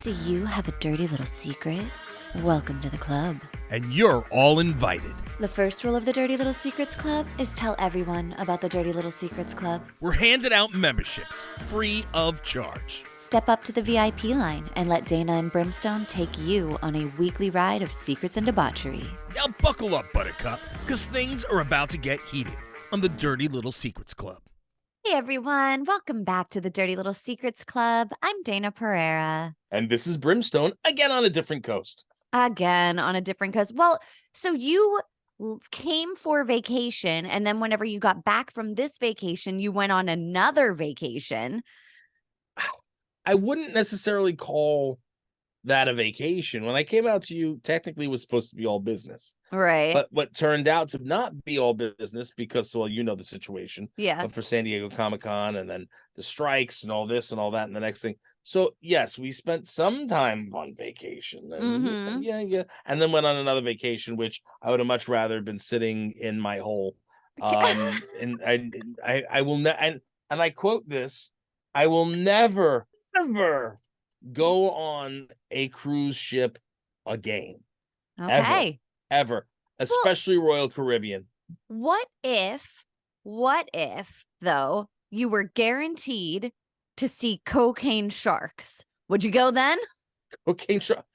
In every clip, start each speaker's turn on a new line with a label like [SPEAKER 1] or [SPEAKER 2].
[SPEAKER 1] Do you have a dirty little secret? Welcome to the club.
[SPEAKER 2] And you're all invited.
[SPEAKER 1] The first rule of the Dirty Little Secrets Club is tell everyone about the Dirty Little Secrets Club.
[SPEAKER 2] We're handing out memberships, free of charge.
[SPEAKER 1] Step up to the VIP line and let Dayna and Brimstone take you on a weekly ride of secrets and debauchery.
[SPEAKER 2] Now buckle up, Buttercup, because things are about to get heated on the Dirty Little Secrets Club.
[SPEAKER 1] Hey everyone, welcome back to the Dirty Little Secrets Club. I'm Dayna Pereira.
[SPEAKER 3] And this is Brimstone, again on a different coast.
[SPEAKER 1] Again on a different coast. Well, so you came for vacation, and then whenever you got back from this vacation, you went on another vacation.
[SPEAKER 3] I wouldn't necessarily call that a vacation. When I came out to you, technically it was supposed to be all business.
[SPEAKER 1] Right.
[SPEAKER 3] But what turned out to not be all business because, well, you know the situation.
[SPEAKER 1] Yeah.
[SPEAKER 3] But for San Diego Comic-Con and then the strikes and all this and all that and the next thing. So, yes, we spent some time on vacation. And yeah. And then went on another vacation, which I would have much rather been sitting in my hole. And I will not, and I quote this, I will never, ever go on a cruise ship again.
[SPEAKER 1] Okay.
[SPEAKER 3] Ever. Especially Royal Caribbean.
[SPEAKER 1] What if, though, you were guaranteed to see cocaine sharks? Would you go then?
[SPEAKER 3] Cocaine shark.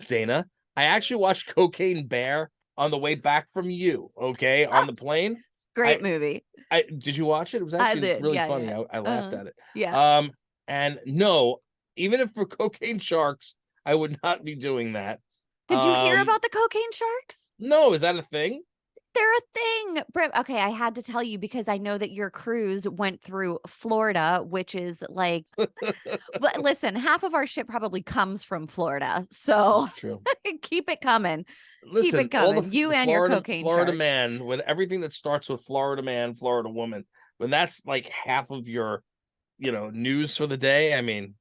[SPEAKER 3] Dayna, I actually watched Cocaine Bear on the way back from you, okay, on the plane.
[SPEAKER 1] Great movie.
[SPEAKER 3] Did you watch it? It was actually really funny.
[SPEAKER 1] Yeah.
[SPEAKER 3] I laughed at it.
[SPEAKER 1] Yeah.
[SPEAKER 3] And no, even if for cocaine sharks, I would not be doing that.
[SPEAKER 1] Did you hear about the cocaine sharks?
[SPEAKER 3] No, is that a thing?
[SPEAKER 1] They're a thing. Brim, okay, I had to tell you because I know that your cruise went through Florida, which is like, but listen, half of our shit probably comes from Florida. So
[SPEAKER 3] True.
[SPEAKER 1] Keep it coming.
[SPEAKER 3] Listen,
[SPEAKER 1] keep it coming. You and your cocaine
[SPEAKER 3] Florida
[SPEAKER 1] sharks.
[SPEAKER 3] man, when everything that starts with Florida man, Florida woman, when that's like half of your, news for the day, I mean.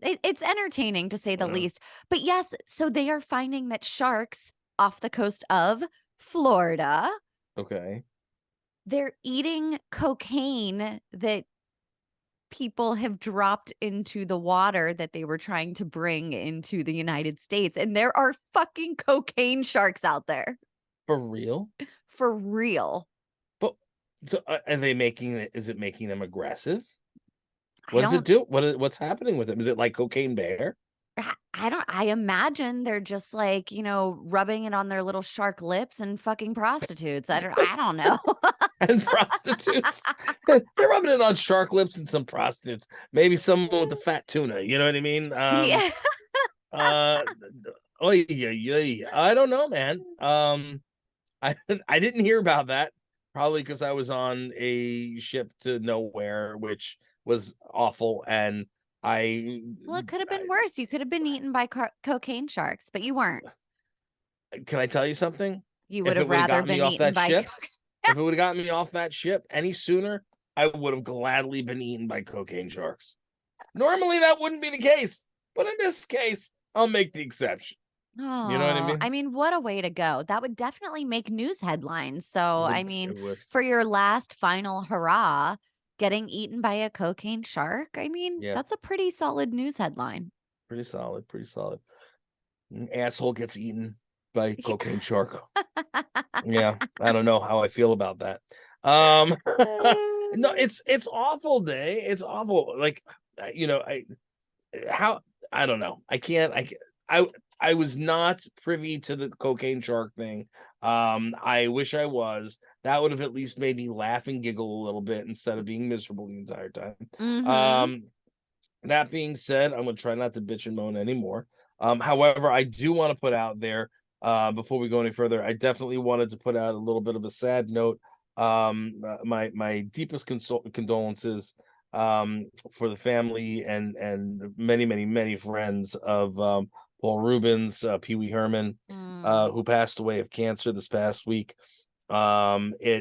[SPEAKER 1] It's entertaining to say the least. But yes, so they are finding that sharks off the coast of Florida.
[SPEAKER 3] Okay.
[SPEAKER 1] They're eating cocaine that people have dropped into the water that they were trying to bring into the United States. And there are fucking cocaine sharks out there.
[SPEAKER 3] For real?
[SPEAKER 1] For real.
[SPEAKER 3] But so are they is it making them aggressive? What does it do? What's happening with them? Is it like Cocaine Bear?
[SPEAKER 1] I imagine they're just like, rubbing it on their little shark lips and fucking prostitutes. I don't know.
[SPEAKER 3] And prostitutes. They're rubbing it on shark lips and some prostitutes. Maybe someone with the fat tuna. You know what I mean?
[SPEAKER 1] Yeah.
[SPEAKER 3] I don't know, man. I didn't hear about that. Probably because I was on a ship to nowhere, which was awful, and
[SPEAKER 1] it could have been worse. You could have been eaten by cocaine sharks, but you weren't.
[SPEAKER 3] Can I tell you something?
[SPEAKER 1] You would have rather been eaten by
[SPEAKER 3] ship. If it would have gotten me off that ship any sooner, I would have gladly been eaten by cocaine sharks. Normally that wouldn't be the case, but in this case, I'll make the exception.
[SPEAKER 1] Oh,
[SPEAKER 3] you know what I mean?
[SPEAKER 1] I mean, what a way to go. That would definitely make news headlines. So,
[SPEAKER 3] It would.
[SPEAKER 1] for your last final hurrah, getting eaten by a cocaine shark, that's a pretty solid news headline.
[SPEAKER 3] Pretty solid. An asshole gets eaten by a cocaine shark. Yeah, I don't know how I feel about that. No, it's awful, Day. It's awful. Like, I don't know. I was not privy to the cocaine shark thing. I wish I was. That would have at least made me laugh and giggle a little bit instead of being miserable the entire time. That being said, I'm going to try not to bitch and moan anymore. However, I do want to put out there, before we go any further, I definitely wanted to put out a little bit of a sad note. My deepest condolences for the family and many friends of Paul Rubens, Pee Wee Herman, who passed away of cancer this past week. It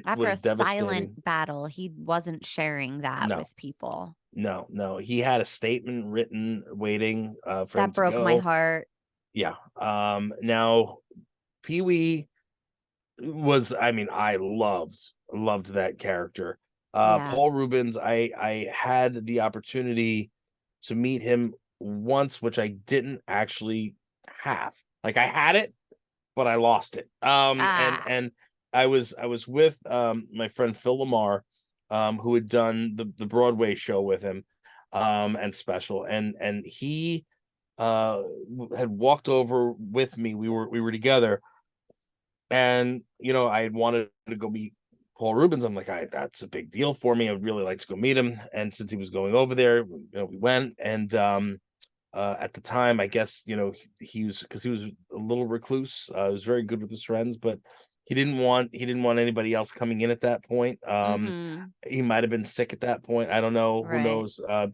[SPEAKER 1] After
[SPEAKER 3] was
[SPEAKER 1] a
[SPEAKER 3] devastating.
[SPEAKER 1] silent battle, he wasn't sharing that with people.
[SPEAKER 3] No. He had a statement written, waiting for him to go.
[SPEAKER 1] That broke my heart.
[SPEAKER 3] Yeah. Now, Pee Wee was, I loved that character. Paul Rubens, I had the opportunity to meet him once, which I didn't actually have. Like I had it, but I lost it.
[SPEAKER 1] Ah,
[SPEAKER 3] And I was with my friend Phil Lamar, who had done the Broadway show with him, and special, and he had walked over with me. We were together, and I had wanted to go meet Paul Rubens. I'm like, that's a big deal for me. I would really like to go meet him. And since he was going over there, we went. And at the time, I guess, he was, because he was a little recluse. He was very good with his friends, but he didn't want anybody else coming in at that point.
[SPEAKER 1] mhm,
[SPEAKER 3] He might have been sick at that point. I don't know. Who
[SPEAKER 1] right.
[SPEAKER 3] knows? But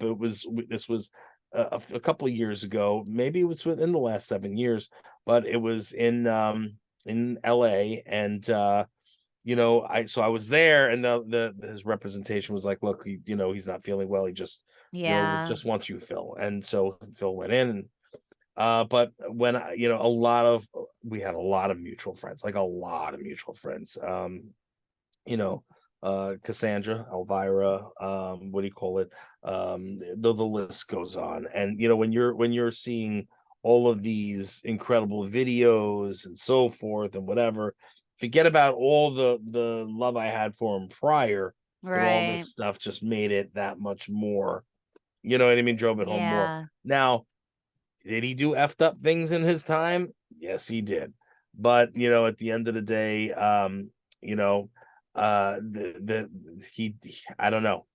[SPEAKER 3] this was a couple of years ago. Maybe it was within the last 7 years, but it was in LA. And I was there, and the his representation was like, look, he's not feeling well. He just
[SPEAKER 1] Yeah,
[SPEAKER 3] just wants you, Phil. And so Phil went in. And but when a lot of we had a lot of mutual friends, like a lot of mutual friends. You know, Cassandra, Elvira, what do you call it? The list goes on. And when you're seeing all of these incredible videos and so forth and whatever, forget about all the love I had for him prior, but all
[SPEAKER 1] right.
[SPEAKER 3] this stuff just made it that much more. You know what I mean? Drove it home more.
[SPEAKER 1] Yeah.
[SPEAKER 3] Now, did he do effed up things in his time? Yes, he did. But, at the end of the day, you know, I don't know.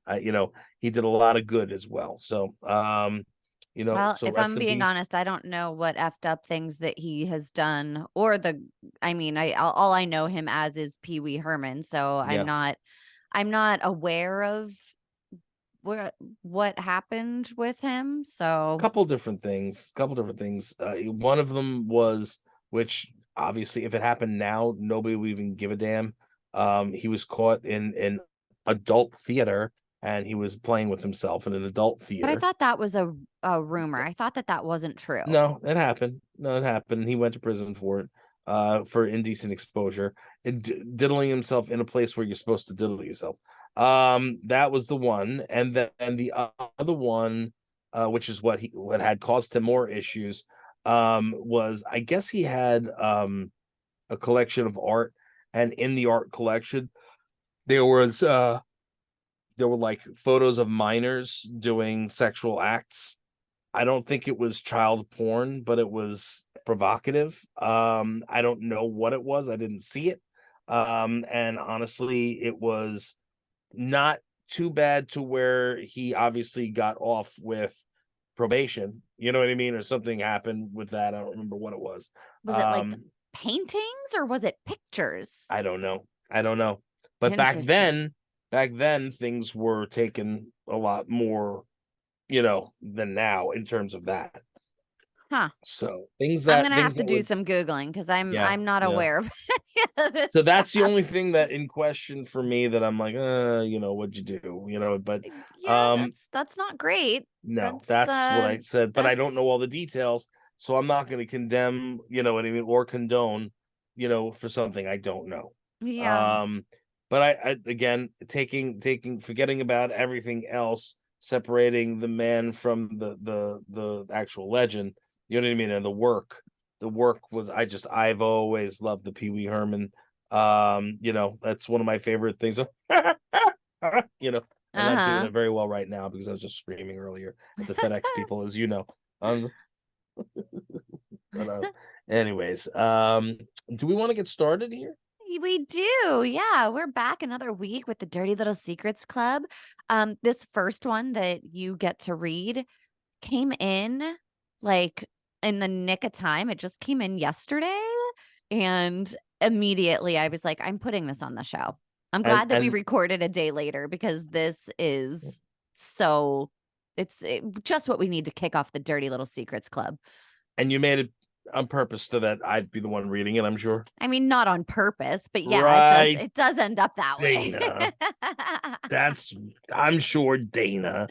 [SPEAKER 3] He did a lot of good as well. So,
[SPEAKER 1] Well,
[SPEAKER 3] so
[SPEAKER 1] if
[SPEAKER 3] rest
[SPEAKER 1] I'm
[SPEAKER 3] in
[SPEAKER 1] being
[SPEAKER 3] peace.
[SPEAKER 1] honest, I don't know what effed up things that he has done or I mean, all I know him as is Pee Wee Herman, so
[SPEAKER 3] Yeah.
[SPEAKER 1] I'm not aware of what happened with him, so
[SPEAKER 3] Couple different things. One of them was, which obviously, if it happened now, nobody would even give a damn. He was caught in adult theater, and he was playing with himself in an adult
[SPEAKER 1] but I
[SPEAKER 3] theater.
[SPEAKER 1] thought that was a rumor. I thought that that wasn't true.
[SPEAKER 3] No, it happened. No, it happened. He went to prison for it, for indecent exposure and diddling himself in a place where you're supposed to diddle yourself. That was the one, and then the other one, which is what had caused him more issues, was, I guess, he had a collection of art, and in the art collection there was there were like photos of minors doing sexual acts. I don't think it was child porn, but it was provocative. I don't know what it was. I didn't see it. And honestly, it was not too bad to where he obviously got off with probation. You know what I mean? Or something happened with that. I don't remember what it was.
[SPEAKER 1] Was it like
[SPEAKER 3] Um,
[SPEAKER 1] paintings or was it pictures?
[SPEAKER 3] I don't know. I don't know. But
[SPEAKER 1] Interesting.
[SPEAKER 3] back then things were taken a lot more, than now in terms of that.
[SPEAKER 1] Huh.
[SPEAKER 3] So
[SPEAKER 1] I'm gonna have
[SPEAKER 3] things
[SPEAKER 1] to
[SPEAKER 3] that
[SPEAKER 1] do
[SPEAKER 3] would,
[SPEAKER 1] some Googling because
[SPEAKER 3] yeah,
[SPEAKER 1] I'm not
[SPEAKER 3] yeah.
[SPEAKER 1] aware of any of this
[SPEAKER 3] So that's the
[SPEAKER 1] stuff.
[SPEAKER 3] only thing that in question for me, that I'm like, what'd you do? But
[SPEAKER 1] Yeah,
[SPEAKER 3] um
[SPEAKER 1] that's not great.
[SPEAKER 3] no,
[SPEAKER 1] That's
[SPEAKER 3] that's what I said, but I don't know
[SPEAKER 1] that's
[SPEAKER 3] all the details, so I'm not gonna condemn, what I mean, or condone, for something I don't know.
[SPEAKER 1] yeah.
[SPEAKER 3] Um, but I again, forgetting about everything else, separating the man from the actual legend, you know what I mean, and the work. The work was, I've always loved the Pee Wee Herman. That's one of my favorite things. you know, I'm not doing
[SPEAKER 1] Uh-huh.
[SPEAKER 3] it very well right now because I was just screaming earlier at the FedEx people, as you know. Um, but anyways, do we want to get started here?
[SPEAKER 1] We do. Yeah, we're back another week with the Dirty Little Secrets Club. This first one that you get to read came in like in the nick of time. It just came in yesterday and immediately I was like, I'm putting this on the show. I'm
[SPEAKER 3] And
[SPEAKER 1] glad that we
[SPEAKER 3] and
[SPEAKER 1] recorded a day later because this is so just what we need to kick off the Dirty Little Secrets Club.
[SPEAKER 3] and you made it on purpose so that I'd be the one reading it, I'm sure.
[SPEAKER 1] I mean, not on purpose, but yeah,
[SPEAKER 3] Right,
[SPEAKER 1] it does end up that way.
[SPEAKER 3] Dana. That's I'm sure, Dana.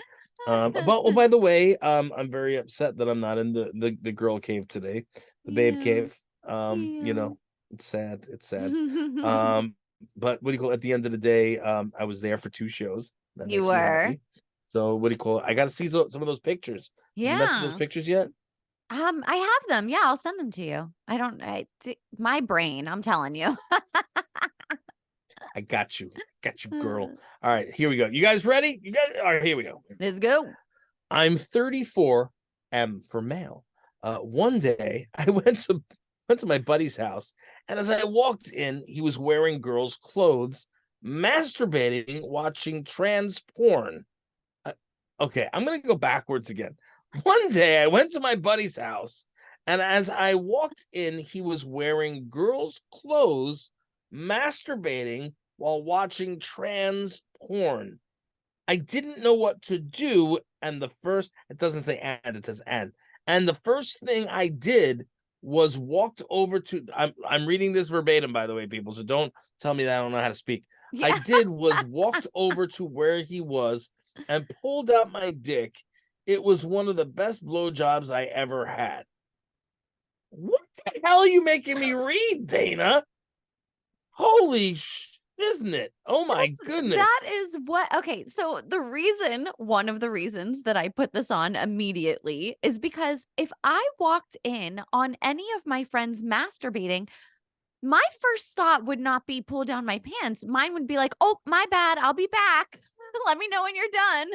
[SPEAKER 3] But oh, by the way, I'm very upset that I'm not in the girl cave today, the babe
[SPEAKER 1] Yeah,
[SPEAKER 3] cave.
[SPEAKER 1] yeah.
[SPEAKER 3] It's sad. It's sad. Um, but what do you call it? At the end of the day, I was there for two shows. That
[SPEAKER 1] You
[SPEAKER 3] makes me
[SPEAKER 1] were?
[SPEAKER 3] happy. So what do you call it? I got to see some of those pictures. Did you mess with those
[SPEAKER 1] Yeah.
[SPEAKER 3] pictures yet?
[SPEAKER 1] I have them. Yeah, I'll send them to you. My brain, I'm telling you.
[SPEAKER 3] I got you. Got you, girl. All right, here we go. You guys ready? You got it? All right, here we go.
[SPEAKER 1] Let's go.
[SPEAKER 3] I'm 34, M for male. One day I went to my buddy's house, and as I walked in, he was wearing girls' clothes, masturbating, watching trans porn. Uh, okay, I'm gonna go backwards again. One day I went to my buddy's house, and as I walked in, he was wearing girls' clothes, masturbating while watching trans porn. I didn't know what to do, and it doesn't say and, it says and. And the first thing I did was walked over to I'm reading this verbatim, by the way, people, so don't tell me that I don't know how to speak. I
[SPEAKER 1] Yeah.
[SPEAKER 3] did was walked over to where he was and pulled out my dick. It was one of the best blowjobs I ever had. What the hell are you making me read, Dana? Holy isn't it? Oh my
[SPEAKER 1] That
[SPEAKER 3] goodness.
[SPEAKER 1] is what okay, so one of the reasons that I put this on immediately is because if I walked in on any of my friends masturbating, my first thought would not be pull down my pants. Mine would be like, "Oh, my bad. I'll be back. Let me know when you're done."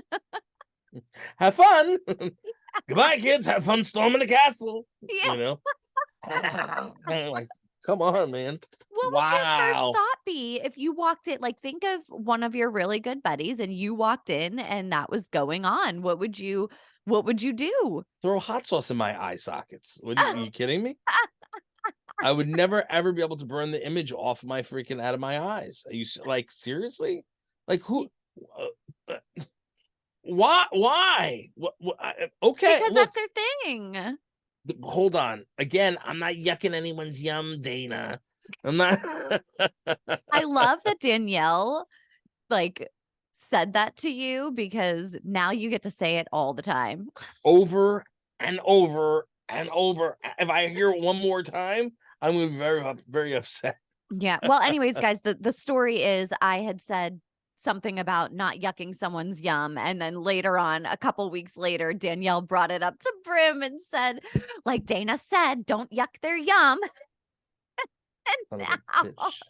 [SPEAKER 3] Have fun. Goodbye, kids. Have fun storming the castle.
[SPEAKER 1] Yeah.
[SPEAKER 3] You know, like, come on, man.
[SPEAKER 1] What would your first
[SPEAKER 3] Wow.
[SPEAKER 1] thought be if you walked in? Like, think of one of your really good buddies and you walked in and that was going on. What would you do?
[SPEAKER 3] Throw hot sauce in my eye sockets. What are you kidding me? I would never ever be able to burn the image off my freaking out of my eyes. Are you like seriously? Like who? Uh, uh, why? Why? Okay,
[SPEAKER 1] Because
[SPEAKER 3] look.
[SPEAKER 1] that's their thing.
[SPEAKER 3] Hold on. Again, I'm not yucking anyone's yum, Dana. I'm not.
[SPEAKER 1] I love that Danielle, like, said that to you because now you get to say it all the time.
[SPEAKER 3] Over and over and over. If I hear it one more time, I'm gonna be very upset.
[SPEAKER 1] Yeah. Well, anyways, guys, the story is I had said something about not yucking someone's yum, and then later on, a couple weeks later, Danielle brought it up to Brim and said, like Dana said, don't yuck their yum.
[SPEAKER 3] Son
[SPEAKER 1] And
[SPEAKER 3] of a bitch.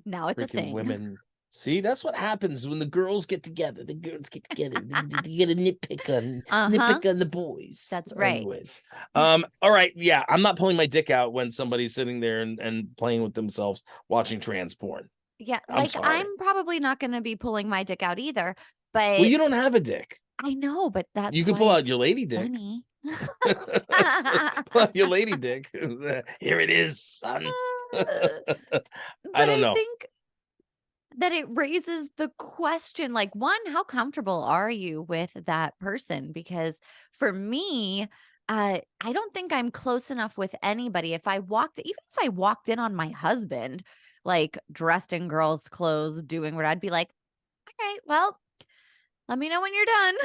[SPEAKER 1] now it's a
[SPEAKER 3] Freaking
[SPEAKER 1] thing.
[SPEAKER 3] women. See, that's what happens when the girls get together. The girls get together. They get a
[SPEAKER 1] Uh-huh.
[SPEAKER 3] nitpick on the boys.
[SPEAKER 1] That's right.
[SPEAKER 3] Anyways, all right, yeah, I'm not pulling my dick out when somebody's sitting there and playing with themselves watching trans porn.
[SPEAKER 1] Yeah,
[SPEAKER 3] I'm
[SPEAKER 1] like,
[SPEAKER 3] sorry.
[SPEAKER 1] I'm probably not gonna be pulling my dick out either,
[SPEAKER 3] Well,
[SPEAKER 1] but
[SPEAKER 3] you don't have a dick.
[SPEAKER 1] I know, but
[SPEAKER 3] You
[SPEAKER 1] that's
[SPEAKER 3] can
[SPEAKER 1] why
[SPEAKER 3] pull out
[SPEAKER 1] it's
[SPEAKER 3] your lady dick.
[SPEAKER 1] funny.
[SPEAKER 3] Pull out your lady dick. Here it is, son. I
[SPEAKER 1] But
[SPEAKER 3] don't
[SPEAKER 1] I
[SPEAKER 3] know.
[SPEAKER 1] think that it raises the question, like, one, how comfortable are you with that person? Because for me, I don't think I'm close enough with anybody. Even if I walked in on my husband, like dressed in girls' clothes, doing what I'd be like, okay, well, let me know when you're done.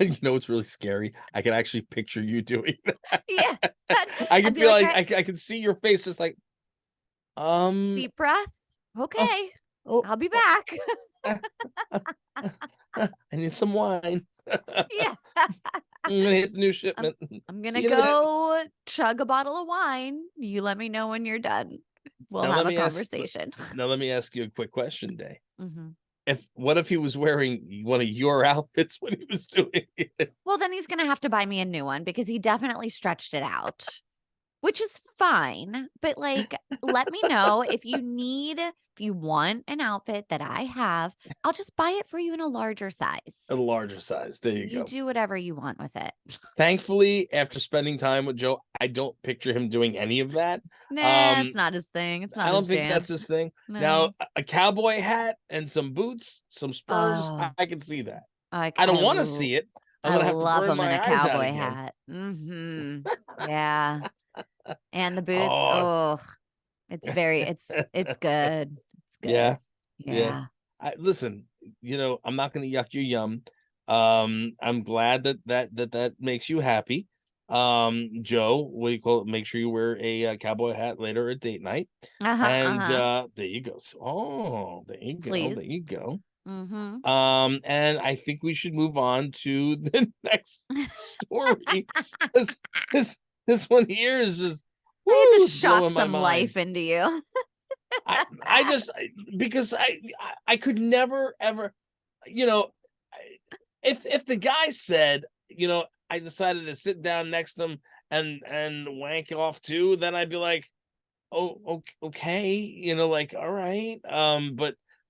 [SPEAKER 3] You know what's really scary? I can actually picture you doing that.
[SPEAKER 1] Yeah. I'd,
[SPEAKER 3] I
[SPEAKER 1] I'd
[SPEAKER 3] can
[SPEAKER 1] be
[SPEAKER 3] feel
[SPEAKER 1] like,
[SPEAKER 3] like
[SPEAKER 1] "Hey,
[SPEAKER 3] I can see your face just like,
[SPEAKER 1] deep breath.
[SPEAKER 3] oh,
[SPEAKER 1] Okay,
[SPEAKER 3] oh,
[SPEAKER 1] I'll be
[SPEAKER 3] oh,
[SPEAKER 1] back."
[SPEAKER 3] uh, uh, I need some wine.
[SPEAKER 1] Yeah.
[SPEAKER 3] I'm gonna hit the new
[SPEAKER 1] I'm
[SPEAKER 3] shipment.
[SPEAKER 1] I'm
[SPEAKER 3] See
[SPEAKER 1] gonna
[SPEAKER 3] you in a minute.
[SPEAKER 1] go chug a bottle of wine. You let me know when you're done. We'll
[SPEAKER 3] Now
[SPEAKER 1] have
[SPEAKER 3] let
[SPEAKER 1] a
[SPEAKER 3] me ask
[SPEAKER 1] conversation.
[SPEAKER 3] now let me ask you a quick question, Day.
[SPEAKER 1] Mhm.
[SPEAKER 3] What if he was wearing one of your outfits when he was doing it?
[SPEAKER 1] Well, then he's gonna have to buy me a new one because he definitely stretched it out, which is fine, but, like, let me know if you want an outfit that I have, I'll just buy it for you in a larger size.
[SPEAKER 3] A larger size. There you
[SPEAKER 1] You
[SPEAKER 3] go.
[SPEAKER 1] do whatever you want with it.
[SPEAKER 3] Thankfully, after spending time with Joe, I don't picture him doing any of that.
[SPEAKER 1] Nah, it's
[SPEAKER 3] Um,
[SPEAKER 1] not his thing. It's
[SPEAKER 3] I
[SPEAKER 1] not
[SPEAKER 3] don't
[SPEAKER 1] his
[SPEAKER 3] think that's
[SPEAKER 1] jam.
[SPEAKER 3] his thing. Now,
[SPEAKER 1] No.
[SPEAKER 3] a cowboy hat and some boots, some spurs,
[SPEAKER 1] Oh,
[SPEAKER 3] I can see that.
[SPEAKER 1] I
[SPEAKER 3] I
[SPEAKER 1] I
[SPEAKER 3] don't want to
[SPEAKER 1] l
[SPEAKER 3] see it. I'm
[SPEAKER 1] I
[SPEAKER 3] gonna have to
[SPEAKER 1] love
[SPEAKER 3] burn
[SPEAKER 1] him in a
[SPEAKER 3] my eyes out
[SPEAKER 1] cowboy
[SPEAKER 3] again.
[SPEAKER 1] hat. Mhm. Yeah. And the boots,
[SPEAKER 3] Oh,
[SPEAKER 1] oh, it's good. It's
[SPEAKER 3] yeah,
[SPEAKER 1] good.
[SPEAKER 3] yeah.
[SPEAKER 1] Yeah.
[SPEAKER 3] Listen, I'm not gonna yuck your yum. I'm glad that makes you happy. Joe, what do you call it? Make sure you wear a cowboy hat later at date night.
[SPEAKER 1] Uh-huh,
[SPEAKER 3] And
[SPEAKER 1] uh-huh.
[SPEAKER 3] there you go. So, oh, there you go. There
[SPEAKER 1] Please.
[SPEAKER 3] you go.
[SPEAKER 1] Mhm.
[SPEAKER 3] And I think we should move on to the next story. This this this one here is just
[SPEAKER 1] I had to
[SPEAKER 3] woo, it's
[SPEAKER 1] shock
[SPEAKER 3] blowing my
[SPEAKER 1] some
[SPEAKER 3] mind.
[SPEAKER 1] life into you.
[SPEAKER 3] I just because I could never ever, you know, if the guy said, I decided to sit down next to him and wank off too, then I'd be like, oh, okay, like, all right,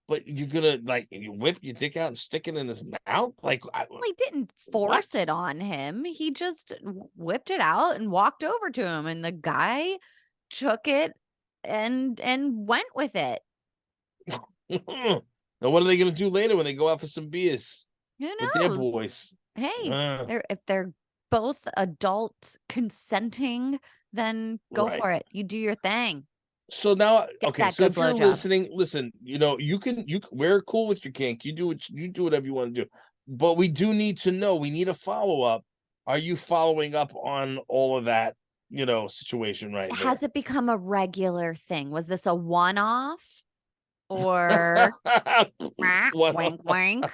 [SPEAKER 3] but you're gonna, like, you whip your dick out and stick it in his mouth, like,
[SPEAKER 1] Well, he didn't force
[SPEAKER 3] what?
[SPEAKER 1] it on him. He just whipped it out and walked over to him, and the guy took it and went with it.
[SPEAKER 3] Now what are they gonna do later when they go out for some beers
[SPEAKER 1] Who
[SPEAKER 3] with their
[SPEAKER 1] knows?
[SPEAKER 3] boys?
[SPEAKER 1] Hey,
[SPEAKER 3] uh,
[SPEAKER 1] if they're both adults consenting, then go
[SPEAKER 3] right.
[SPEAKER 1] for it. You do your thing.
[SPEAKER 3] So now,
[SPEAKER 1] Get
[SPEAKER 3] okay,
[SPEAKER 1] that
[SPEAKER 3] so
[SPEAKER 1] good
[SPEAKER 3] if you're
[SPEAKER 1] blowjob.
[SPEAKER 3] listening, listen, we're cool with your kink. You do whatever you want to do. But we do need to know, we need a follow-up. Are you following up on all of that, situation right
[SPEAKER 1] Has
[SPEAKER 3] there?
[SPEAKER 1] it become a regular thing? Was this a one-off or
[SPEAKER 3] What
[SPEAKER 1] wink wink?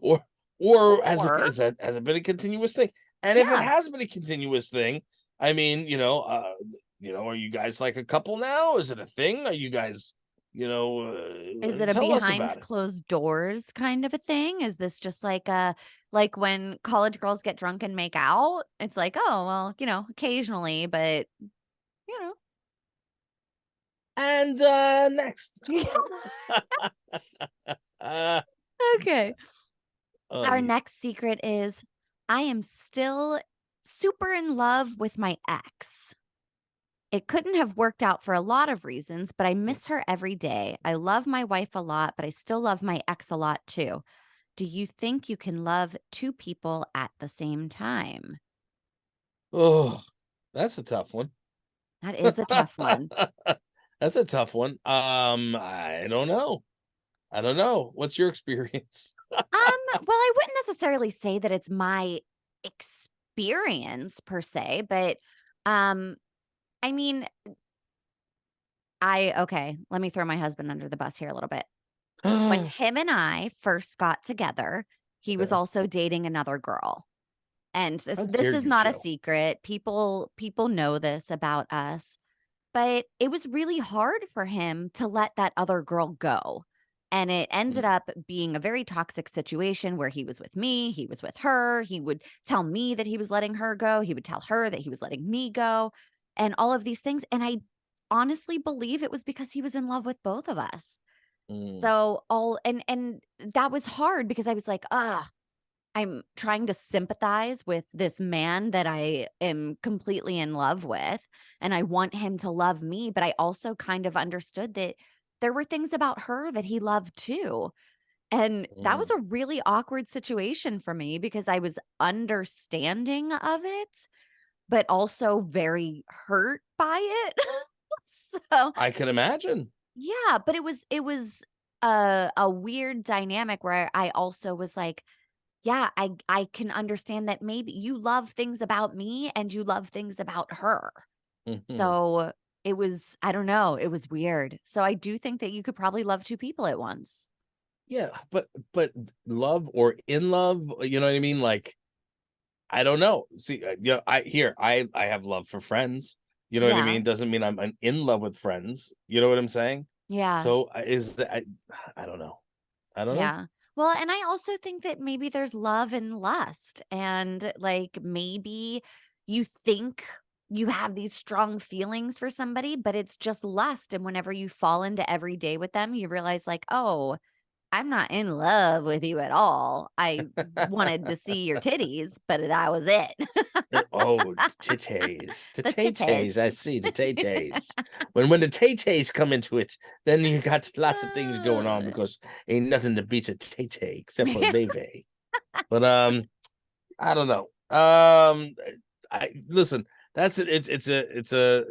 [SPEAKER 3] or or
[SPEAKER 1] Or
[SPEAKER 3] has it been a continuous thing? And if it
[SPEAKER 1] yeah.
[SPEAKER 3] has been a continuous thing, I mean, are you guys like a couple now? Is it a thing? Are you guys,
[SPEAKER 1] Is it a
[SPEAKER 3] tell us
[SPEAKER 1] behind
[SPEAKER 3] about it.
[SPEAKER 1] closed doors kind of a thing? Is this just like when college girls get drunk and make out? It's like, "Oh, well, occasionally, but, you know."
[SPEAKER 3] And next. uh,
[SPEAKER 1] Okay. Our
[SPEAKER 3] um,
[SPEAKER 1] next secret is I am still super in love with my ex. It couldn't have worked out for a lot of reasons, but I miss her every day. I love my wife a lot, but I still love my ex a lot too. Do you think you can love two people at the same time?
[SPEAKER 3] oh, that's a tough one.
[SPEAKER 1] That is a tough one.
[SPEAKER 3] That's a tough one. I don't know. I don't know. What's your experience?
[SPEAKER 1] Well, I wouldn't necessarily say that it's my experience per se, but um, I mean, okay, let me throw my husband under the bus here a little bit. When
[SPEAKER 3] Okay.
[SPEAKER 1] him and I first got together, he was also dating another girl. And
[SPEAKER 3] How
[SPEAKER 1] this
[SPEAKER 3] dare
[SPEAKER 1] is
[SPEAKER 3] you,
[SPEAKER 1] not a
[SPEAKER 3] Joe?
[SPEAKER 1] secret. People know this about us, but it was really hard for him to let that other girl go. And it ended
[SPEAKER 3] Mm,
[SPEAKER 1] up being a very toxic situation where he was with me, he was with her, he would tell me that he was letting her go, he would tell her that he was letting me go, and all of these things. And I honestly believe it was because he was in love with both of us.
[SPEAKER 3] mm,
[SPEAKER 1] So all and that was hard because I was like, "Ah, I'm trying to sympathize with this man that I am completely in love with, and I want him to love me, but I also kind of understood that there were things about her that he loved too." And that was
[SPEAKER 3] mm.
[SPEAKER 1] a really awkward situation for me because I was understanding of it, but also very hurt by it. So,
[SPEAKER 3] I can imagine.
[SPEAKER 1] yeah, but it was a weird dynamic where I also was like, yeah, I can understand that maybe you love things about me and you love things about her.
[SPEAKER 3] Mhm.
[SPEAKER 1] So, it was I don't know, it was weird. So, I do think that you could probably love 2 people at once.
[SPEAKER 3] Yeah, but love or in love, you know what I mean? Like, I don't know. See, I have love for friends. You know what I
[SPEAKER 1] Yeah.
[SPEAKER 3] mean? Doesn't mean I'm in love with friends. You know what I'm saying?
[SPEAKER 1] Yeah.
[SPEAKER 3] So is that I don't know. I don't know.
[SPEAKER 1] Yeah. Well, and I also think that maybe there's love and lust, and, like, maybe you think you have these strong feelings for somebody, but it's just lust, and whenever you fall into every day with them, you realize, like, "Oh, I'm not in love with you at all. I wanted to see your titties, but that was it."
[SPEAKER 3] Oh, titties,
[SPEAKER 1] The
[SPEAKER 3] titties. I
[SPEAKER 1] titties.
[SPEAKER 3] see the titties. When the titties come into it, then you got lots of things going on
[SPEAKER 1] Uh,
[SPEAKER 3] because ain't nothing that beats a titty except for a baby. But I don't know. I listen. That's it. It's a.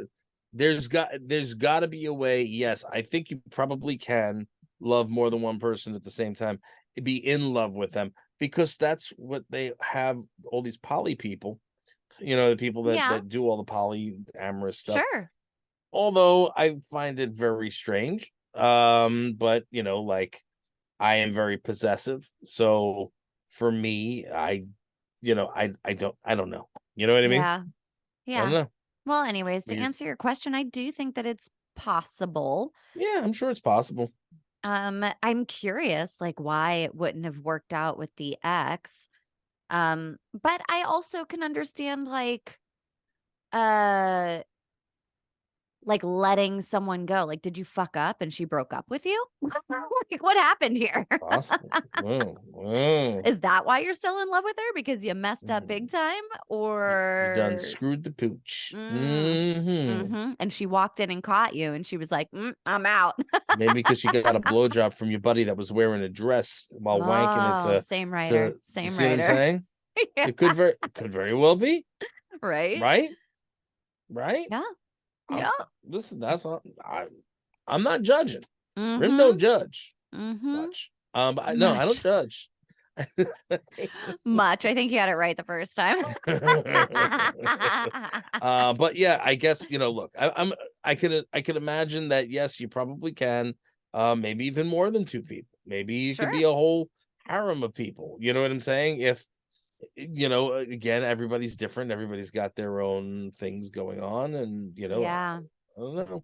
[SPEAKER 3] There's got to be a way. Yes, I think you probably can love more than one person at the same time, be in love with them because that's what they have. All these poly people, the people that
[SPEAKER 1] yeah,
[SPEAKER 3] do all the polyamorous stuff.
[SPEAKER 1] sure.
[SPEAKER 3] Although I find it very strange. But like I am very possessive. So for me, I don't know. You know what I mean?
[SPEAKER 1] Yeah.
[SPEAKER 3] I don't
[SPEAKER 1] Yeah.
[SPEAKER 3] know.
[SPEAKER 1] Well, anyways, to
[SPEAKER 3] Weird.
[SPEAKER 1] answer your question, I do think that it's possible.
[SPEAKER 3] Yeah, I'm sure it's possible.
[SPEAKER 1] I'm curious, like, why it wouldn't have worked out with the ex. But I also can understand, uh, like letting someone go. Like, did you fuck up and she broke up with you? Like, what happened here?
[SPEAKER 3] Possible. Mm.
[SPEAKER 1] Is that why you're still in love with her? Because you messed up big time?
[SPEAKER 3] You done
[SPEAKER 1] Or
[SPEAKER 3] screwed the pooch.
[SPEAKER 1] mm,
[SPEAKER 3] Hmm.
[SPEAKER 1] and she walked in and caught you and she was like, I'm out.
[SPEAKER 3] Maybe because you got a blowjob from your buddy that was wearing a dress while wanking it
[SPEAKER 1] Oh, same writer.
[SPEAKER 3] to you
[SPEAKER 1] Same
[SPEAKER 3] see what I'm
[SPEAKER 1] writer.
[SPEAKER 3] saying?
[SPEAKER 1] Yeah.
[SPEAKER 3] It could very well be,
[SPEAKER 1] Right?
[SPEAKER 3] right? Right?
[SPEAKER 1] Yeah.
[SPEAKER 3] I'm
[SPEAKER 1] Yeah.
[SPEAKER 3] listen, I'm not judging. Brim don't
[SPEAKER 1] Mhm.
[SPEAKER 3] judge
[SPEAKER 1] Mhm.
[SPEAKER 3] much. But no, I don't
[SPEAKER 1] Much.
[SPEAKER 3] judge.
[SPEAKER 1] Much. I think you had it right the first time.
[SPEAKER 3] But yeah, I guess look, I could imagine that yes, you probably can, maybe even more than two people. Maybe it could be
[SPEAKER 1] Sure.
[SPEAKER 3] a whole harem of people. You know what I'm saying? If again, everybody's different, everybody's got their own things going on, and
[SPEAKER 1] Yeah.
[SPEAKER 3] I don't know.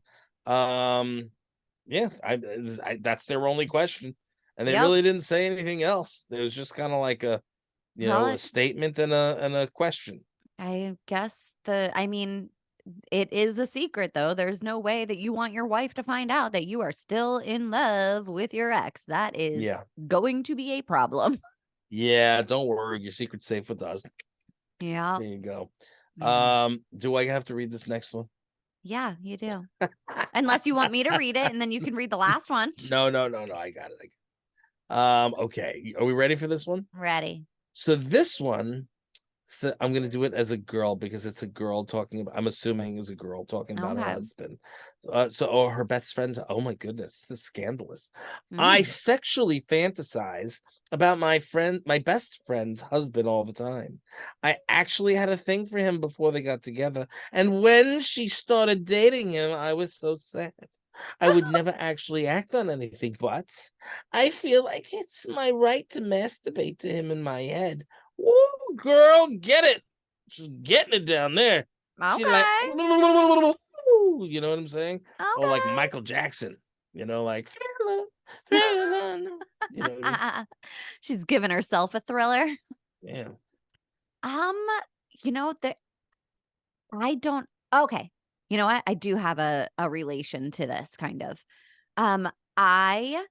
[SPEAKER 3] Yeah, that's their only question, and they
[SPEAKER 1] Yep.
[SPEAKER 3] really didn't say anything else. It was just kind of like
[SPEAKER 1] Well,
[SPEAKER 3] a statement and a question.
[SPEAKER 1] I guess I mean, it is a secret though. There's no way that you want your wife to find out that you are still in love with your ex. That is
[SPEAKER 3] Yeah.
[SPEAKER 1] going to be a problem.
[SPEAKER 3] Yeah, don't worry, your secret's safe with us.
[SPEAKER 1] Yeah.
[SPEAKER 3] There you go.
[SPEAKER 1] Yeah.
[SPEAKER 3] Do I have to read this next one?
[SPEAKER 1] Yeah, you do. Unless you want me to read it and then you can read the last one.
[SPEAKER 3] No, no, no, no. I got it. Okay. Are we ready for this one?
[SPEAKER 1] Ready.
[SPEAKER 3] So this one, I'm gonna do it as a girl because it's a girl talking about. I'm assuming is a girl talking about her
[SPEAKER 1] Okay.
[SPEAKER 3] husband. Or her best friends. Oh my goodness, this is scandalous. I
[SPEAKER 1] Mm.
[SPEAKER 3] sexually fantasize about my best friend's husband all the time. I actually had a thing for him before they got together, and when she started dating him, I was so sad. I would never actually act on anything, but I feel like it's my right to masturbate to him in my head. Woo, girl, get it. She's getting it down there. She like,
[SPEAKER 1] Okay.
[SPEAKER 3] you know what I'm saying? Or like
[SPEAKER 1] Okay.
[SPEAKER 3] Michael Jackson, like thriller, thriller. You know what I mean?
[SPEAKER 1] She's giving herself a thriller.
[SPEAKER 3] Yeah.
[SPEAKER 1] Um, that I don't okay. You know what? I do have a relation to this kind of. Um, I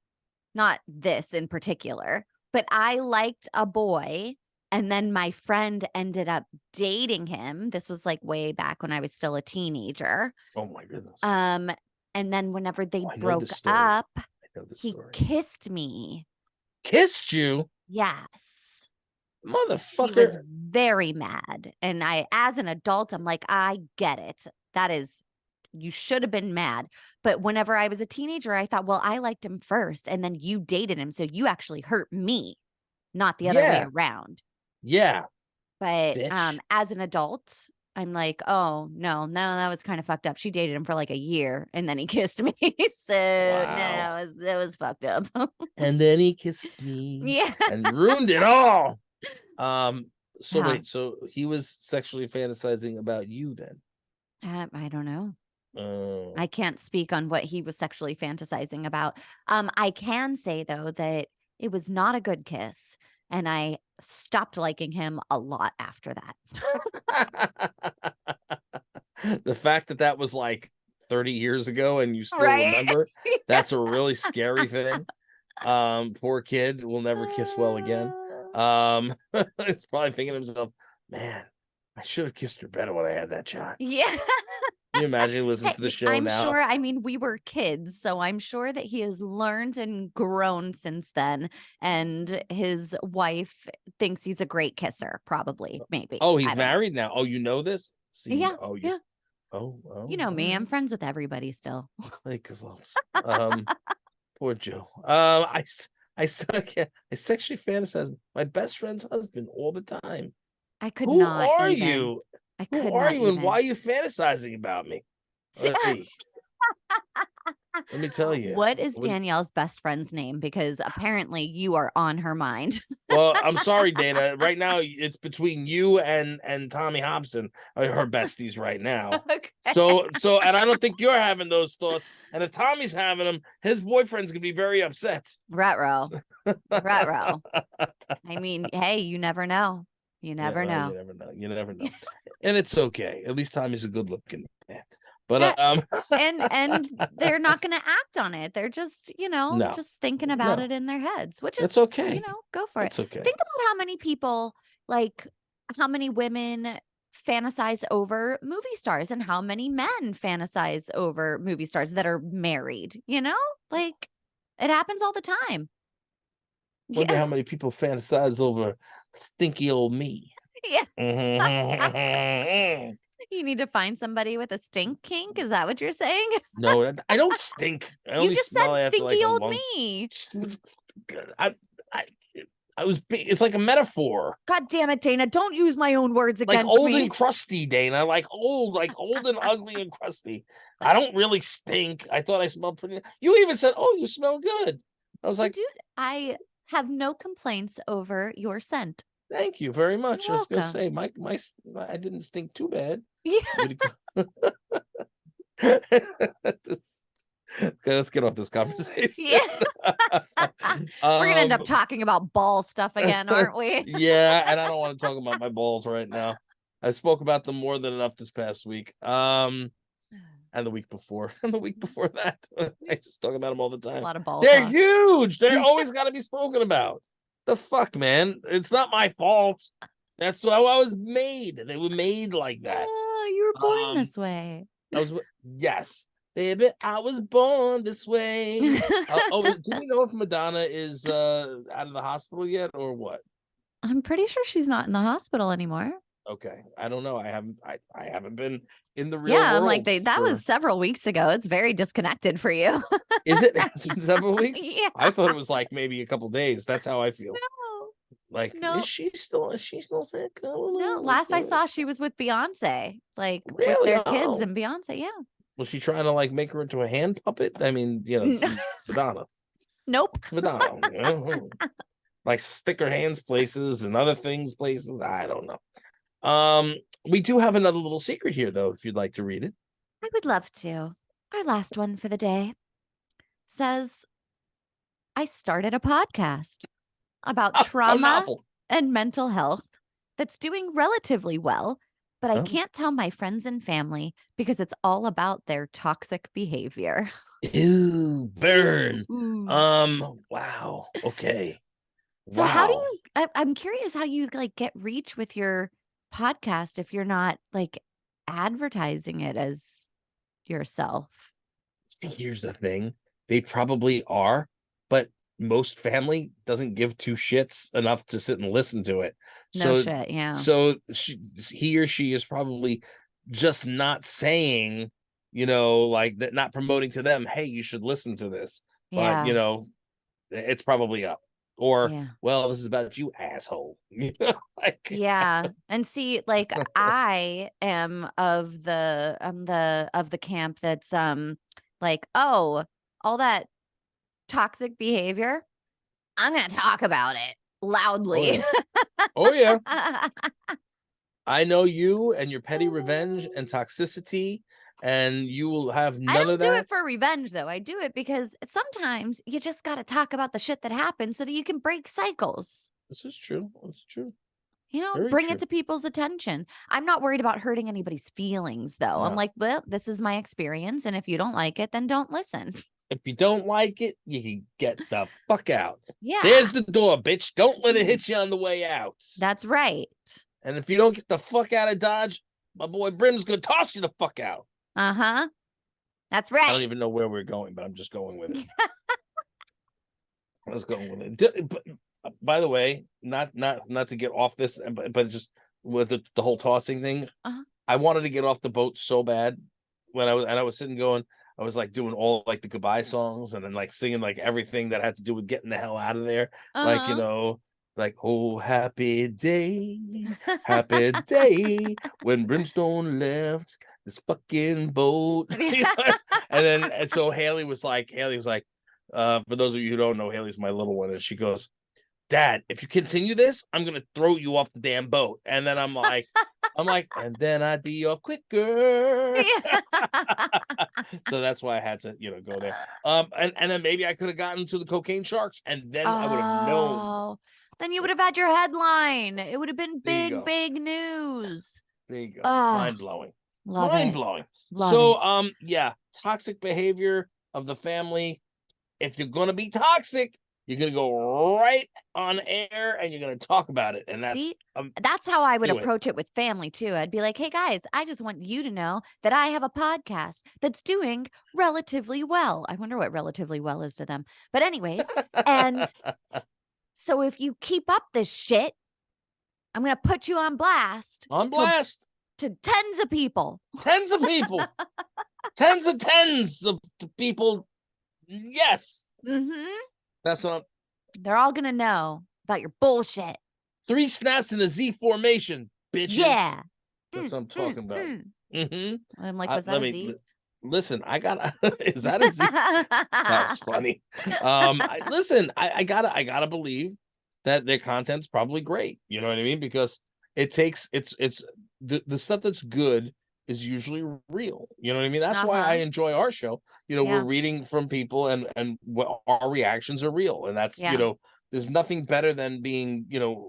[SPEAKER 1] not this in particular, but I liked a boy and then my friend ended up dating him. This was like way back when I was still a teenager.
[SPEAKER 3] Oh my goodness.
[SPEAKER 1] Um, and then whenever they
[SPEAKER 3] Oh, I know
[SPEAKER 1] broke
[SPEAKER 3] this story.
[SPEAKER 1] up,
[SPEAKER 3] I know this
[SPEAKER 1] he
[SPEAKER 3] story.
[SPEAKER 1] kissed me.
[SPEAKER 3] Kissed you,
[SPEAKER 1] Yes. He was
[SPEAKER 3] motherfucker.
[SPEAKER 1] very mad, and as an adult, I'm like, "I get it. That is you should have been mad." But whenever I was a teenager, I thought, "Well, I liked him first, and then you dated him, so you actually hurt me, not the other way
[SPEAKER 3] Yeah.
[SPEAKER 1] around."
[SPEAKER 3] Yeah.
[SPEAKER 1] But,
[SPEAKER 3] Bitch.
[SPEAKER 1] as an adult, I'm like, "Oh, no, no, that was kinda fucked up." She dated him for, like, a year, and then he kissed me, so,
[SPEAKER 3] Wow.
[SPEAKER 1] no, it was fucked up.
[SPEAKER 3] And then he kissed me
[SPEAKER 1] Yeah.
[SPEAKER 3] and ruined it all. So
[SPEAKER 1] Yeah.
[SPEAKER 3] wait, so he was sexually fantasizing about you then?
[SPEAKER 1] I don't know. I
[SPEAKER 3] Oh,
[SPEAKER 1] can't speak on what he was sexually fantasizing about. I can say though that it was not a good kiss, and I stopped liking him a lot after that.
[SPEAKER 3] the fact that that was like 30 years ago and you still
[SPEAKER 1] Right?
[SPEAKER 3] remember,
[SPEAKER 1] Yeah.
[SPEAKER 3] that's a really scary thing. Poor kid will never kiss well again. He's probably thinking to himself, man, I should have kissed her better when I had that shot.
[SPEAKER 1] Yeah.
[SPEAKER 3] Can you imagine listening to the
[SPEAKER 1] Hey,
[SPEAKER 3] show
[SPEAKER 1] I'm
[SPEAKER 3] now?
[SPEAKER 1] sure, I mean, we were kids, so I'm sure that he has learned and grown since then, and his wife thinks he's a great kisser, probably, maybe.
[SPEAKER 3] Oh,
[SPEAKER 1] I
[SPEAKER 3] he's
[SPEAKER 1] don't know.
[SPEAKER 3] married now. Oh, you know this? See,
[SPEAKER 1] Yeah,
[SPEAKER 3] oh, you
[SPEAKER 1] yeah.
[SPEAKER 3] oh,
[SPEAKER 1] You
[SPEAKER 3] oh,
[SPEAKER 1] know
[SPEAKER 3] all
[SPEAKER 1] me, I'm
[SPEAKER 3] right.
[SPEAKER 1] friends with everybody still.
[SPEAKER 3] Like Valls. Poor Joe. I sexually fantasize my best friend's husband all the time.
[SPEAKER 1] I could
[SPEAKER 3] Who
[SPEAKER 1] not
[SPEAKER 3] are
[SPEAKER 1] even.
[SPEAKER 3] you?
[SPEAKER 1] I
[SPEAKER 3] Who
[SPEAKER 1] could
[SPEAKER 3] are
[SPEAKER 1] not
[SPEAKER 3] you and why are
[SPEAKER 1] even.
[SPEAKER 3] you fantasizing about me?
[SPEAKER 1] See,
[SPEAKER 3] Hey, Let me tell you.
[SPEAKER 1] What is Danielle's best friend's name? Because apparently you are on her mind.
[SPEAKER 3] Well, I'm sorry, Dayna. Right now, it's between you and Tommy Hobson are her besties right now.
[SPEAKER 1] Okay.
[SPEAKER 3] So, and I don't think you're having those thoughts. And if Tommy's having them, his boyfriend's gonna be very upset.
[SPEAKER 1] Ruh-roh. Ruh-roh. I mean, hey, you never know. You
[SPEAKER 3] Yeah,
[SPEAKER 1] never
[SPEAKER 3] well,
[SPEAKER 1] know.
[SPEAKER 3] you never know. You never know. And it's okay. At least Tommy's a good-looking man.
[SPEAKER 1] Yeah,
[SPEAKER 3] But
[SPEAKER 1] and they're not going to act on it. They're just,
[SPEAKER 3] no,
[SPEAKER 1] just thinking about
[SPEAKER 3] no,
[SPEAKER 1] it in their heads, which
[SPEAKER 3] that's
[SPEAKER 1] is,
[SPEAKER 3] okay.
[SPEAKER 1] go for it.
[SPEAKER 3] It's okay.
[SPEAKER 1] Think about how many people, like how many women fantasize over movie stars and how many men fantasize over movie stars that are married, Like it happens all the time.
[SPEAKER 3] Wonder
[SPEAKER 1] Yeah.
[SPEAKER 3] how many people fantasize over stinky old me.
[SPEAKER 1] Yeah.
[SPEAKER 3] No,
[SPEAKER 1] You need to find somebody with a stink kink. Is that what you're saying?
[SPEAKER 3] I don't stink. I
[SPEAKER 1] You
[SPEAKER 3] only
[SPEAKER 1] just said
[SPEAKER 3] smell after like
[SPEAKER 1] stinky
[SPEAKER 3] a
[SPEAKER 1] old
[SPEAKER 3] long.
[SPEAKER 1] me.
[SPEAKER 3] I, I, I was. It's like a metaphor.
[SPEAKER 1] God damn it, Dana. Don't use my own words
[SPEAKER 3] Like
[SPEAKER 1] against
[SPEAKER 3] old
[SPEAKER 1] me.
[SPEAKER 3] and crusty, Dana. Like old and ugly and crusty. I don't really stink. I thought I smelled pretty. You even said, "Oh, you smell good." I was like,
[SPEAKER 1] Dude, I have no complaints over your scent.
[SPEAKER 3] "Thank you very much."
[SPEAKER 1] You're
[SPEAKER 3] I was gonna
[SPEAKER 1] welcome.
[SPEAKER 3] say, my I didn't stink too bad.
[SPEAKER 1] Yeah.
[SPEAKER 3] Okay, let's get off this conversation.
[SPEAKER 1] Yeah. We're gonna end up talking about ball stuff again, aren't we?
[SPEAKER 3] Yeah, and I don't want to talk about my balls right now. I spoke about them more than enough this past week. And the week before, and the week before that. I just talk about them all the
[SPEAKER 1] A
[SPEAKER 3] time.
[SPEAKER 1] lot of ball
[SPEAKER 3] They're
[SPEAKER 1] talk.
[SPEAKER 3] huge. They're always got to be spoken about. The fuck, man. It's not my fault. That's how I was made. They were made like that.
[SPEAKER 1] Oh, you were born
[SPEAKER 3] Um,
[SPEAKER 1] this way.
[SPEAKER 3] yes, baby, I was born this way. Do we know if Madonna is out of the hospital yet or what?
[SPEAKER 1] I'm pretty sure she's not in the hospital anymore.
[SPEAKER 3] Okay, I don't know. I haven't been in the real
[SPEAKER 1] Yeah, I'm like
[SPEAKER 3] world
[SPEAKER 1] that was
[SPEAKER 3] for.
[SPEAKER 1] several weeks ago. It's very disconnected for you.
[SPEAKER 3] Is it? Has it been several weeks?
[SPEAKER 1] Yeah.
[SPEAKER 3] I thought it was like maybe a couple days. That's how I feel.
[SPEAKER 1] No.
[SPEAKER 3] Like,
[SPEAKER 1] No.
[SPEAKER 3] is she still sick? I don't
[SPEAKER 1] No.
[SPEAKER 3] know. What's
[SPEAKER 1] Last I
[SPEAKER 3] going on.
[SPEAKER 1] saw she was with Beyonce, like with
[SPEAKER 3] Really?
[SPEAKER 1] their kids
[SPEAKER 3] Oh,
[SPEAKER 1] and Beyonce. Yeah.
[SPEAKER 3] was she trying to like make her into a hand puppet? I mean, it's Madonna.
[SPEAKER 1] Nope.
[SPEAKER 3] It's Madonna. Like stick her hands places and other things places. I don't know. We do have another little secret here, though, if you'd like to read it.
[SPEAKER 1] I would love to. Our last one for the day says, I started a podcast about
[SPEAKER 3] Oh, how
[SPEAKER 1] trauma
[SPEAKER 3] novel.
[SPEAKER 1] and mental health that's doing relatively well, but I
[SPEAKER 3] Oh.
[SPEAKER 1] can't tell my friends and family because it's all about their toxic behavior.
[SPEAKER 3] Ew, burn.
[SPEAKER 1] Ooh.
[SPEAKER 3] Wow. Okay.
[SPEAKER 1] So how do
[SPEAKER 3] Wow.
[SPEAKER 1] you I'm curious how you like get reach with your podcast if you're not like advertising it as yourself.
[SPEAKER 3] See, here's the thing. They probably are, but most family doesn't give two shits enough to sit and listen to it.
[SPEAKER 1] No
[SPEAKER 3] So
[SPEAKER 1] shit, yeah.
[SPEAKER 3] so he or she is probably just not saying, like that, not promoting to them, hey, you should listen to this. But
[SPEAKER 1] Yeah.
[SPEAKER 3] it's probably up. Or,
[SPEAKER 1] Yeah.
[SPEAKER 3] well, this is about you, asshole. Like,
[SPEAKER 1] Yeah. And see, like I am of the camp that's like, oh, all that toxic behavior, I'm gonna talk about it loudly.
[SPEAKER 3] Oh yeah. I know you and your petty revenge and toxicity, and you will have
[SPEAKER 1] I
[SPEAKER 3] none
[SPEAKER 1] don't
[SPEAKER 3] of
[SPEAKER 1] do
[SPEAKER 3] that.
[SPEAKER 1] it for revenge though. I do it because sometimes you just gotta talk about the shit that happened so that you can break cycles.
[SPEAKER 3] This is true. It's true. Very
[SPEAKER 1] Bring
[SPEAKER 3] true.
[SPEAKER 1] it to people's attention. I'm not worried about hurting anybody's feelings, though. I'm
[SPEAKER 3] No.
[SPEAKER 1] like, well, this is my experience. And if you don't like it, then don't listen.
[SPEAKER 3] If you don't like it, you can get the fuck out.
[SPEAKER 1] Yeah.
[SPEAKER 3] There's the door, bitch. Don't let it hit you on the way out.
[SPEAKER 1] That's right.
[SPEAKER 3] And if you don't get the fuck out of Dodge, my boy Brim's gonna toss you the fuck out.
[SPEAKER 1] Uh-huh. That's
[SPEAKER 3] I don't
[SPEAKER 1] right.
[SPEAKER 3] even know where we're going, but I'm just going with it. I was going with it. But, by the way, not to get off this, but just with the whole tossing thing, I wanted to get off the boat so bad when I was sitting going, I was like doing all like the goodbye songs and then like singing like everything that had to do with getting the hell out of there. Like, like, oh, happy day when Brimstone left. this fucking boat. And so Haley was like, for those of you who don't know, Haley's my little one, and she goes, Dad, if you continue this, I'm gonna throw you off the damn boat. And then I'm like, and then I'd be off quicker. So that's why I had to, go there. And then maybe I could have gotten to the cocaine sharks, and then I would have known.
[SPEAKER 1] Oh, then you would have had your headline. It would have been
[SPEAKER 3] There you
[SPEAKER 1] big,
[SPEAKER 3] go.
[SPEAKER 1] big news.
[SPEAKER 3] There you go.
[SPEAKER 1] Oh,
[SPEAKER 3] Mind blowing.
[SPEAKER 1] love
[SPEAKER 3] Mind
[SPEAKER 1] it.
[SPEAKER 3] blowing.
[SPEAKER 1] Love
[SPEAKER 3] So,
[SPEAKER 1] it.
[SPEAKER 3] yeah, toxic behavior of the family. If you're gonna be toxic, you're gonna go right on air and you're gonna talk about it. And
[SPEAKER 1] that's how I would
[SPEAKER 3] do it.
[SPEAKER 1] approach it with family too. I'd be like, hey guys, I just want you to know that I have a podcast that's doing relatively well. I wonder what relatively well is to them. But anyways, and so if you keep up this shit, I'm gonna put you on blast.
[SPEAKER 3] On blast.
[SPEAKER 1] To tens of people.
[SPEAKER 3] Tens of people. tens of people. Yes.
[SPEAKER 1] Mm-hmm.
[SPEAKER 3] That's what
[SPEAKER 1] They're all gonna know about your bullshit.
[SPEAKER 3] 3 snaps in the Z formation, bitches.
[SPEAKER 1] Yeah.
[SPEAKER 3] That's what I'm talking about. Mm-hmm.
[SPEAKER 1] I'm like, was that a Z?
[SPEAKER 3] Listen, I gotta. Is that a Z? That was funny. I gotta believe that their content's probably great. You know what I mean? Because it takes it's the stuff that's good is usually real. You know what I mean? That's why I enjoy our show. We're reading from people and what our reactions are real. And that's, there's nothing better than being,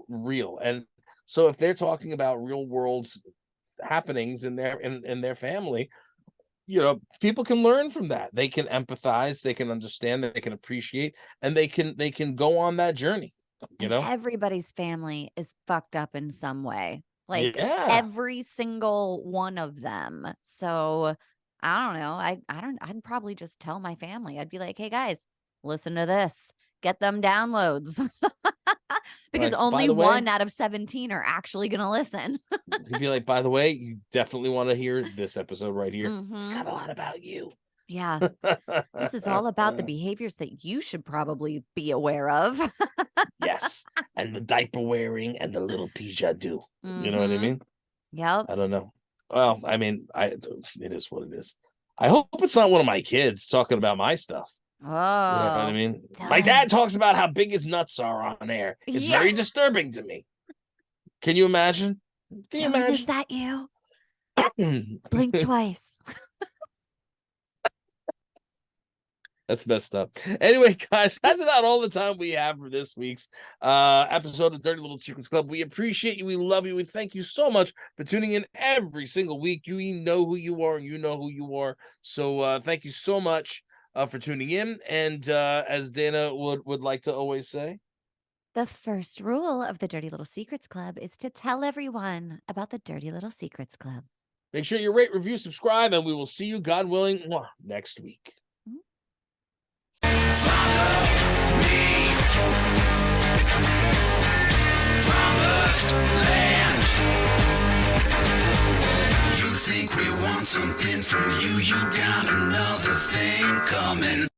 [SPEAKER 3] real. And so if they're talking about real world happenings in their family, people can learn from that. They can empathize, they can understand, they can appreciate, and they can go on that journey.
[SPEAKER 1] Everybody's family is fucked up in some way. Like every single one of them. So I don't know. I'd probably just tell my family. I'd be like, hey guys, listen to this. Get them downloads. Because only 1 out of 17 are actually gonna listen.
[SPEAKER 3] He'd be like, by the way, you definitely want to hear this episode right here.
[SPEAKER 1] Mm-hmm.
[SPEAKER 3] It's got a lot about you.
[SPEAKER 1] Yeah. This is all about the behaviors that you should probably be aware of.
[SPEAKER 3] Yes. And the diaper wearing and the little pijadu. You know what I mean?
[SPEAKER 1] Yep.
[SPEAKER 3] I don't know. Well, I mean, it is what it is. I hope it's not one of my kids talking about my stuff.
[SPEAKER 1] Oh,
[SPEAKER 3] you know what I mean? My dad talks about how big his nuts are on air. It's very disturbing to me. Can you imagine? Can you imagine?
[SPEAKER 1] Is that you? Blink twice.
[SPEAKER 3] That's messed up. Anyway, guys, that's about all the time we have for this week's episode of Dirty Little Secrets Club. We appreciate you. We love you. We thank you so much for tuning in every single week. You know who you are, and you know who you are. So thank you so much for tuning in. And as Dayna would like to always say,
[SPEAKER 1] the first rule of the Dirty Little Secrets Club is to tell everyone about the Dirty Little Secrets Club.
[SPEAKER 3] Make sure you rate, review, subscribe, and we will see you, God willing, next week.
[SPEAKER 4] Promised land. You think we want something from you? You got another thing coming.